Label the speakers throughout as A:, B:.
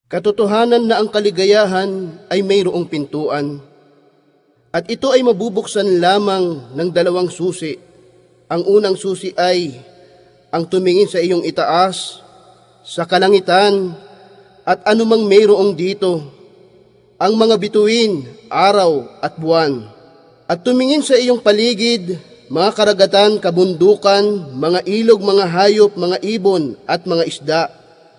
A: Katotohanan na ang kaligayahan ay mayroong pintuan, at ito ay mabubuksan lamang ng dalawang susi. Ang unang susi ay ang tumingin sa iyong itaas, sa kalangitan, at anumang mayroong dito, ang mga bituin, araw at buwan. At tumingin sa iyong paligid, mga karagatan, kabundukan, mga ilog, mga hayop, mga ibon, at mga isda.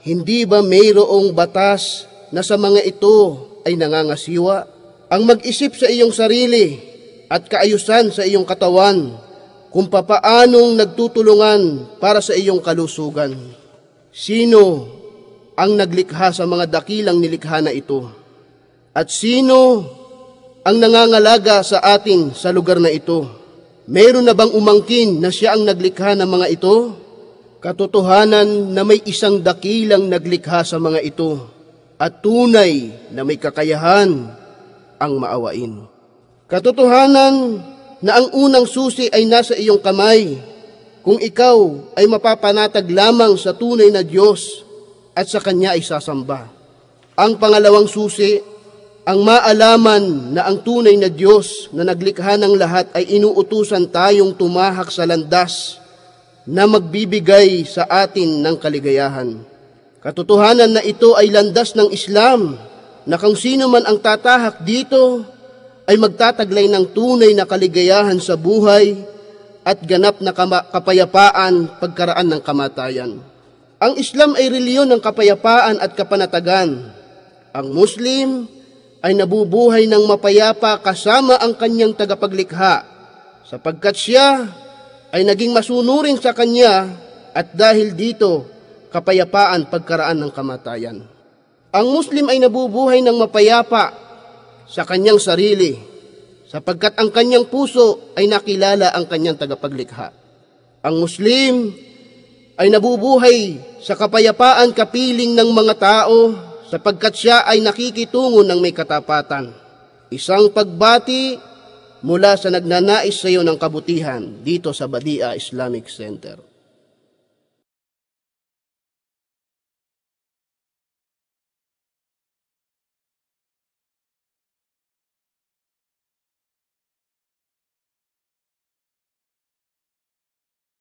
A: Hindi ba mayroong batas na sa mga ito ay nangangasiwa? Ang mag-isip sa iyong sarili at kaayusan sa iyong katawan kung papaanong nagtutulungan para sa iyong kalusugan. Sino ang naglikha sa mga dakilang nilikha na ito? At sino ang nangangalaga sa atin sa lugar na ito? Meron na bang umangkin na siya ang naglikha ng mga ito? Katotohanan na may isang dakilang naglikha sa mga ito at tunay na may kakayahan ang maawain. Katotohanan na ang unang susi ay nasa iyong kamay kung ikaw ay mapapanatag lamang sa tunay na Diyos at sa Kanya ay sasamba. Ang pangalawang susi, ang maalaman na ang tunay na Diyos na naglikha ng lahat ay inuutusan tayong tumahak sa landas na magbibigay sa atin ng kaligayahan. Katotohanan na ito ay landas ng Islam, na kung sino man ang tatahak dito ay magtataglay ng tunay na kaligayahan sa buhay at ganap na kapayapaan pagkaraan ng kamatayan. Ang Islam ay reliyon ng kapayapaan at kapanatagan. Ang Muslim ay nabubuhay ng mapayapa kasama ang kanyang tagapaglikha, sapagkat siya ay naging masunurin sa Kanya at dahil dito, kapayapaan pagkaraan ng kamatayan. Ang Muslim ay nabubuhay ng mapayapa sa kanyang sarili, sapagkat ang kanyang puso ay nakilala ang kanyang tagapaglikha. Ang Muslim ay nabubuhay sa kapayapaan kapiling ng mga tao, sapagkat siya ay nakikitungo ng may katapatan. Isang pagbati mula sa nagnanais sa iyo ng kabutihan dito sa Badia Islamic Center.